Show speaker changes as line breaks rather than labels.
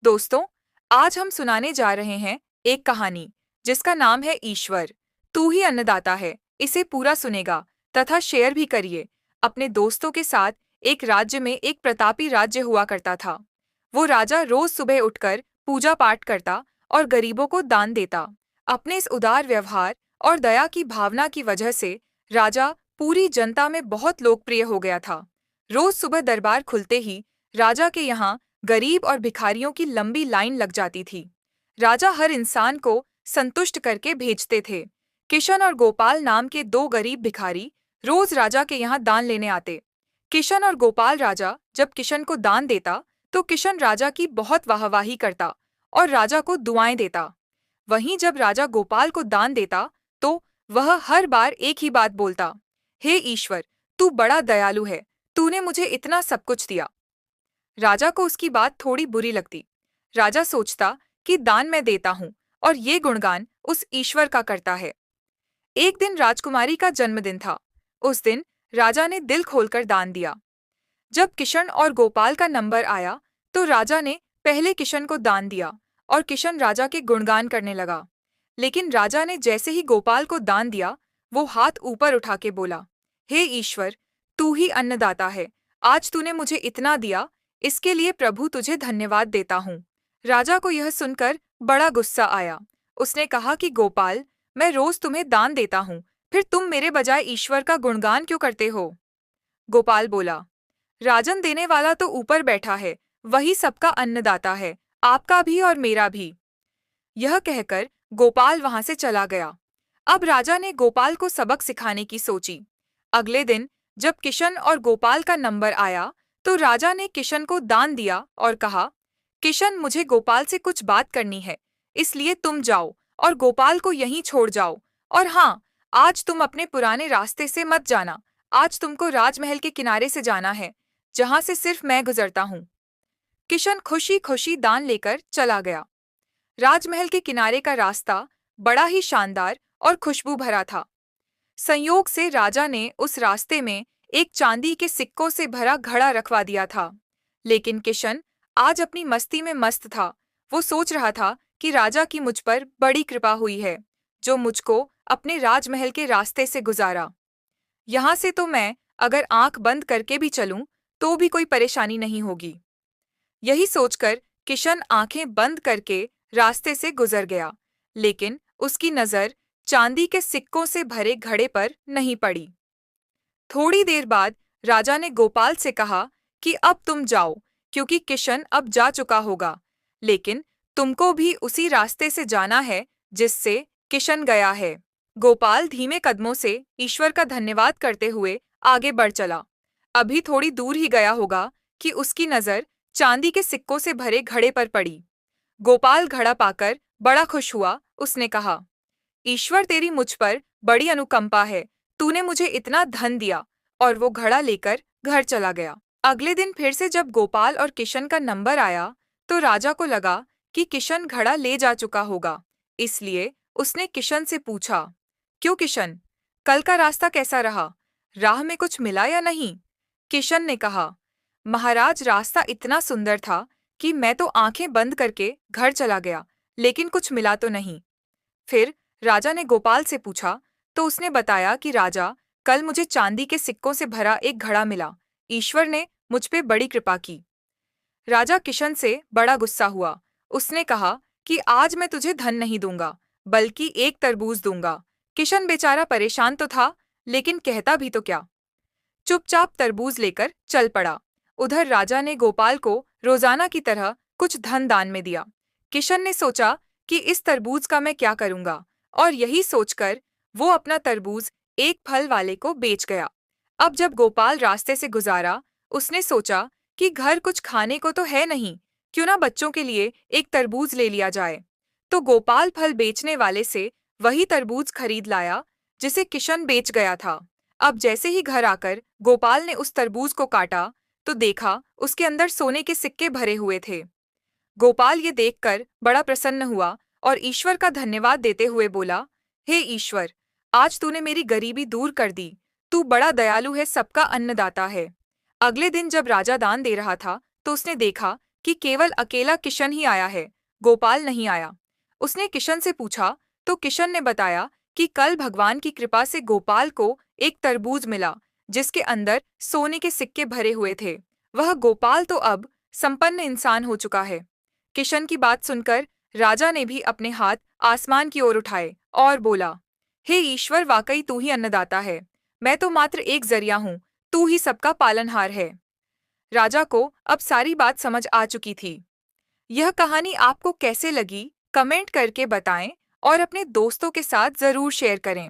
दोस्तों, आज हम सुनाने जा रहे हैं एक कहानी जिसका नाम है ईश्वर। तू ही अन्नदाता है। इसे पूरा सुनेगा तथा शेयर भी करिए अपने दोस्तों के साथ। एक राज्य में एक प्रतापी राज्य हुआ करता था। वो राजा रोज सुबह उठकर पूजा पाठ करता और गरीबों को दान देता। अपने इस उदार व्यवहार और दया की भावना की वजह से राजा पूरी जनता में बहुत लोकप्रिय हो गया था। रोज सुबह दरबार खुलते ही राजा के यहाँ गरीब और भिखारियों की लंबी लाइन लग जाती थी। राजा हर इंसान को संतुष्ट करके भेजते थे। किशन और गोपाल नाम के दो गरीब भिखारी रोज राजा के यहाँ दान लेने आते। किशन और गोपाल राजा जब किशन को दान देता तो किशन राजा की बहुत वाहवाही करता और राजा को दुआएं देता। वहीं जब राजा गोपाल को दान देता तो वह हर बार एक ही बात बोलता, हे ईश्वर, तू बड़ा दयालु है, तूने मुझे इतना सब कुछ दिया। राजा को उसकी बात थोड़ी बुरी लगती। राजा सोचता कि दान मैं देता हूँ और ये गुणगान उस ईश्वर का करता है। एक दिन राजकुमारी का जन्मदिन था। उस दिन राजा ने दिल खोलकर दान दिया। जब किशन और गोपाल का नंबर आया तो राजा ने पहले किशन को दान दिया और किशन राजा के गुणगान करने लगा। लेकिन राजा ने जैसे ही गोपाल को दान दिया, वो हाथ ऊपर उठा के बोला, हे ईश्वर, तू ही अन्नदाता है। आज तूने मुझे इतना दिया, इसके लिए प्रभु तुझे धन्यवाद देता हूँ। राजा को यह सुनकर बड़ा गुस्सा आया। उसने कहा कि गोपाल, मैं रोज तुम्हें दान देता हूँ, फिर तुम मेरे बजाय ईश्वर का गुणगान क्यों करते हो? गोपाल बोला, राजन देने वाला तो ऊपर बैठा है, वही सबका अन्नदाता है, आपका भी और मेरा भी। यह कहकर गोपाल वहां से चला गया। अब राजा ने गोपाल को सबक सिखाने की सोची। अगले दिन जब किशन और गोपाल का नंबर आया तो राजा ने किशन को दान दिया और कहा, किशन, मुझे गोपाल से कुछ बात करनी है, इसलिए तुम जाओ और गोपाल को यहीं छोड़ जाओ। और हाँ, आज तुम अपने पुराने रास्ते से मत जाना। आज तुमको राजमहल के किनारे से जाना है, जहां से सिर्फ मैं गुजरता हूँ। किशन खुशी खुशी दान लेकर चला गया। राजमहल के किनारे का रास्ता बड़ा ही शानदार और खुशबू भरा था। संयोग से राजा ने उस रास्ते में एक चांदी के सिक्कों से भरा घड़ा रखवा दिया था। लेकिन किशन आज अपनी मस्ती में मस्त था। वो सोच रहा था कि राजा की मुझ पर बड़ी कृपा हुई है, जो मुझको अपने राजमहल के रास्ते से गुजारा। यहाँ से तो मैं अगर आंख बंद करके भी चलूं तो भी कोई परेशानी नहीं होगी। यही सोचकर किशन आंखें बंद करके रास्ते से गुजर गया। लेकिन उसकी नजर चांदी के सिक्कों से भरे घड़े पर नहीं पड़ी। थोड़ी देर बाद राजा ने गोपाल से कहा कि अब तुम जाओ, क्योंकि किशन अब जा चुका होगा। लेकिन तुमको भी उसी रास्ते से जाना है जिससे किशन गया है। गोपाल धीमे कदमों से ईश्वर का धन्यवाद करते हुए आगे बढ़ चला। अभी थोड़ी दूर ही गया होगा कि उसकी नजर चांदी के सिक्कों से भरे घड़े पर पड़ी। गोपाल घड़ा पाकर बड़ा खुश हुआ। उसने कहा, ईश्वर, तेरी मुझ पर बड़ी अनुकंपा है, तूने मुझे इतना धन दिया। और वो घड़ा लेकर घर चला गया। अगले दिन फिर से जब गोपाल और किशन का नंबर आया तो राजा को लगा कि किशन घड़ा ले जा चुका होगा। इसलिए उसने किशन से पूछा, क्यों किशन, कल का रास्ता कैसा रहा? राह में कुछ मिला या नहीं? किशन ने कहा, महाराज, रास्ता इतना सुंदर था कि मैं तो आंखें बंद करके घर चला गया, लेकिन कुछ मिला तो नहीं। फिर राजा ने गोपाल से पूछा तो उसने बताया कि राजा, कल मुझे चांदी के सिक्कों से भरा एक घड़ा मिला। ईश्वर ने मुझ पे बड़ी कृपा की। राजा किशन से बड़ा गुस्सा हुआ। उसने कहा कि आज मैं तुझे धन नहीं दूंगा, बल्कि एक तरबूज दूंगा। किशन बेचारा परेशान तो था, लेकिन कहता भी तो क्या। चुपचाप तरबूज लेकर चल पड़ा। उधर राजा ने गोपाल को रोजाना की तरह कुछ धन दान में दिया। किशन ने सोचा कि इस तरबूज का मैं क्या करूंगा, और यही सोचकर वो अपना तरबूज एक फल वाले को बेच गया। अब जब गोपाल रास्ते से गुजारा, उसने सोचा कि घर कुछ खाने को तो है नहीं, क्यों ना बच्चों के लिए एक तरबूज ले लिया जाए। तो गोपाल फल बेचने वाले से वही तरबूज खरीद लाया जिसे किशन बेच गया था। अब जैसे ही घर आकर गोपाल ने उस तरबूज को काटा तो देखा उसके अंदर सोने के सिक्के भरे हुए थे। गोपाल ये देखकर बड़ा प्रसन्न हुआ और ईश्वर का धन्यवाद देते हुए बोला, हे ईश्वर, आज तूने मेरी गरीबी दूर कर दी। तू बड़ा दयालु है, सबका अन्नदाता है। अगले दिन जब राजा दान दे रहा था तो उसने देखा कि केवल अकेला किशन ही आया है, गोपाल नहीं आया। उसने किशन से पूछा तो किशन ने बताया कि कल भगवान की कृपा से गोपाल को एक तरबूज मिला जिसके अंदर सोने के सिक्के भरे हुए थे। वह गोपाल तो अब संपन्न इंसान हो चुका है। किशन की बात सुनकर राजा ने भी अपने हाथ आसमान की ओर उठाए और बोला, हे ईश्वर, वाकई तू ही अन्नदाता है। मैं तो मात्र एक जरिया हूँ, तू ही सबका पालनहार है। राजा को अब सारी बात समझ आ चुकी थी। यह कहानी आपको कैसे लगी, कमेंट करके बताएं और अपने दोस्तों के साथ जरूर शेयर करें।